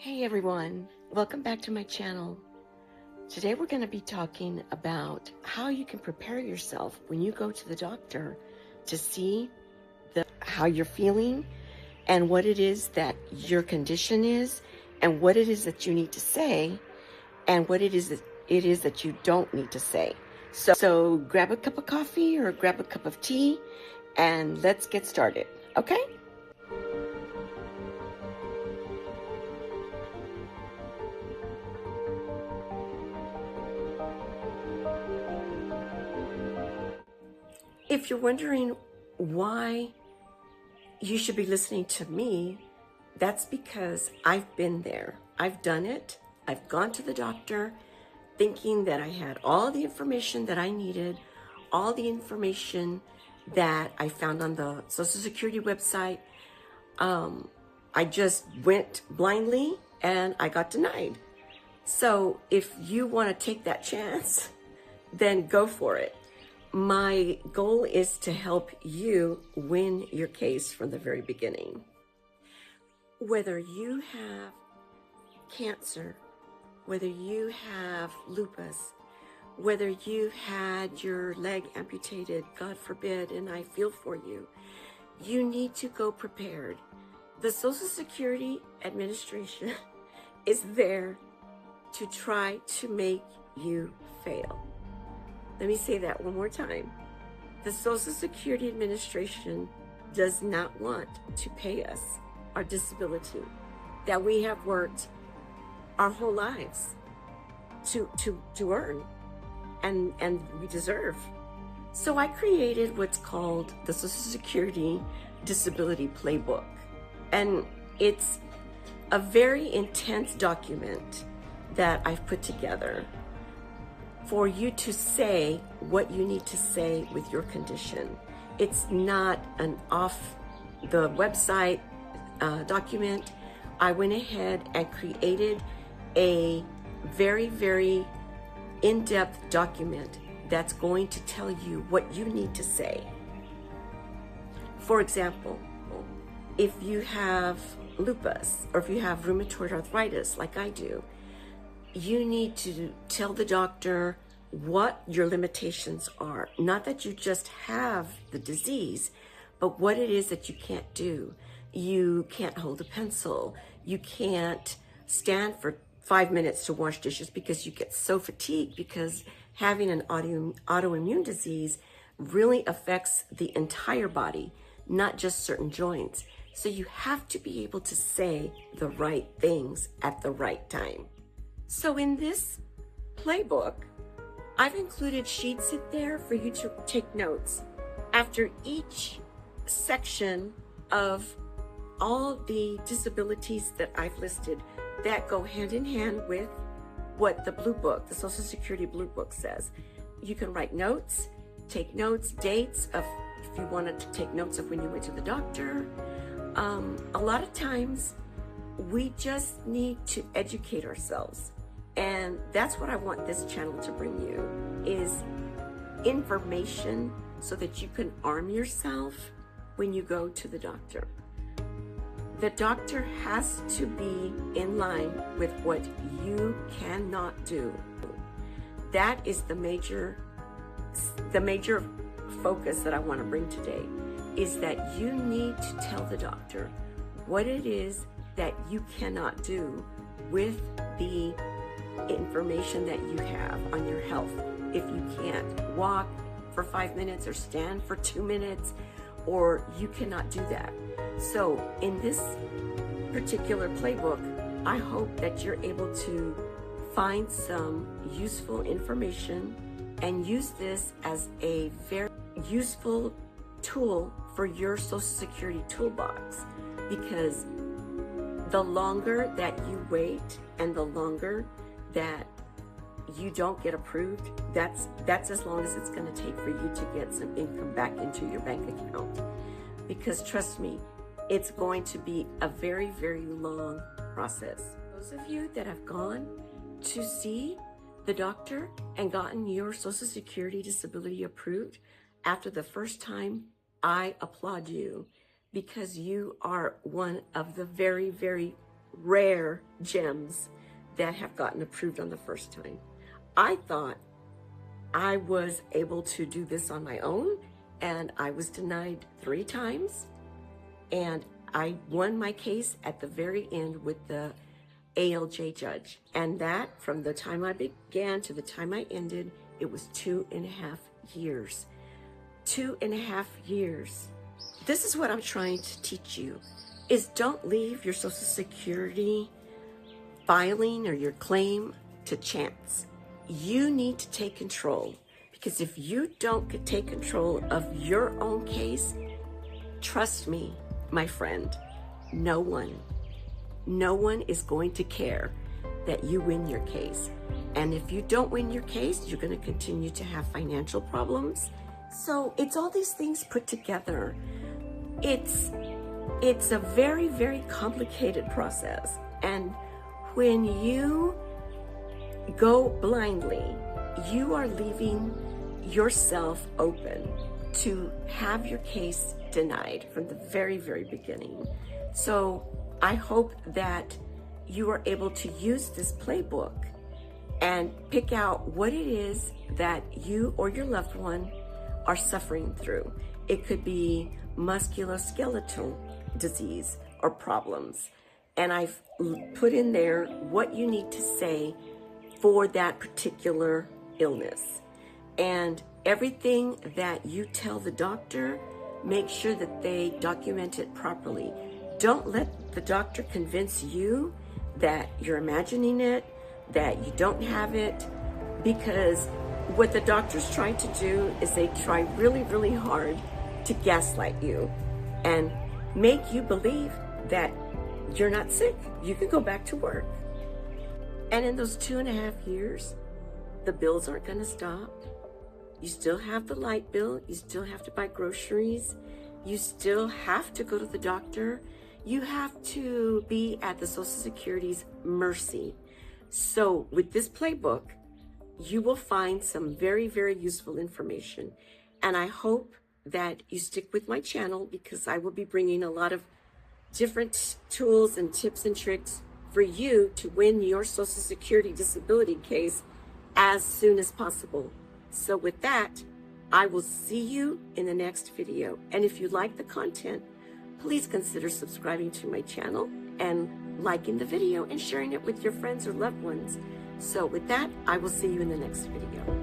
Hey everyone, welcome back to my channel. Today we're going to be talking about how you can prepare yourself when you go to the doctor to see how you're feeling and what it is that your condition is and what it is that you need to say and what it is that you don't need to say. So grab a cup of coffee or grab a cup of tea and let's get started, okay? If you're wondering why you should be listening to me, that's because I've been there. I've done it. I've gone to the doctor thinking that I had all the information that I needed, all the information that I found on the Social Security website. I just went blindly and I got denied. So if you want to take that chance, then go for it. My goal is to help you win your case from the very beginning. Whether you have cancer, whether you have lupus, whether you've had your leg amputated, God forbid, and I feel for you, you need to go prepared. The Social Security Administration is there to try to make you fail. Let me say that one more time. The Social Security Administration does not want to pay us our disability that we have worked our whole lives to earn and we deserve. So I created what's called the Social Security Disability Playbook. And it's a very intense document that I've put together for you to say what you need to say with your condition. It's not an off the website document. I went ahead and created a very, very in-depth document that's going to tell you what you need to say. For example, if you have lupus or if you have rheumatoid arthritis like I do, you need to tell the doctor what your limitations are. Not that you just have the disease, but what it is that you can't do. You can't hold a pencil. You can't stand for 5 minutes to wash dishes because you get so fatigued, because having an autoimmune disease really affects the entire body, not just certain joints. So you have to be able to say the right things at the right time. So in this playbook, I've included sheets in there for you to take notes. After each section of all the disabilities that I've listed that go hand in hand with what the Blue Book, the Social Security Blue Book says, you can write notes, take notes, dates of if you wanted to take notes of when you went to the doctor. A lot of times we just need to educate ourselves. And that's what I want this channel to bring you, is information so that you can arm yourself when you go to the doctor. The doctor has to be in line with what you cannot do. That is the major focus that I want to bring today, is that you need to tell the doctor what it is that you cannot do with the information that you have on your health. If you can't walk for 5 minutes or stand for 2 minutes, or you cannot do that. So in this particular playbook, I hope that you're able to find some useful information and use this as a very useful tool for your Social Security toolbox, because the longer that you wait and the longer that you don't get approved, that's as long as it's going to take for you to get some income back into your bank account. Because trust me, it's going to be a very, very long process. Those of you that have gone to see the doctor and gotten your Social Security disability approved after the first time, I applaud you, because you are one of the very, very rare gems that have gotten approved on the first time. I thought I was able to do this on my own, and I was denied 3 times, and I won my case at the very end with the ALJ judge. And that, from the time I began to the time I ended, it was 2.5 years. 2.5 years. This is what I'm trying to teach you, is don't leave your Social Security filing or your claim to chance. You need to take control, because if you don't take control of your own case, trust me, my friend, no one is going to care that you win your case. And if you don't win your case, you're going to continue to have financial problems. So it's all these things put together. It's a very, very complicated process. And when you go blindly, you are leaving yourself open to have your case denied from the very, very beginning. So I hope that you are able to use this playbook and pick out what it is that you or your loved one are suffering through. It could be musculoskeletal disease or problems. And I've put in there what you need to say for that particular illness. And everything that you tell the doctor, make sure that they document it properly. Don't let the doctor convince you that you're imagining it, that you don't have it, because what the doctor's trying to do is they try really, really hard to gaslight you and make you believe that you're not sick. You can go back to work. And in those 2.5 years, the bills aren't going to stop. You still have the light bill. You still have to buy groceries. You still have to go to the doctor. You have to be at the Social Security's mercy. So with this playbook, you will find some very, very useful information. And I hope that you stick with my channel, because I will be bringing a lot of different tools and tips and tricks for you to win your Social Security disability case as soon as possible. So with that, I will see you in the next video. And if you like the content, please consider subscribing to my channel and liking the video and sharing it with your friends or loved ones. So with that, I will see you in the next video.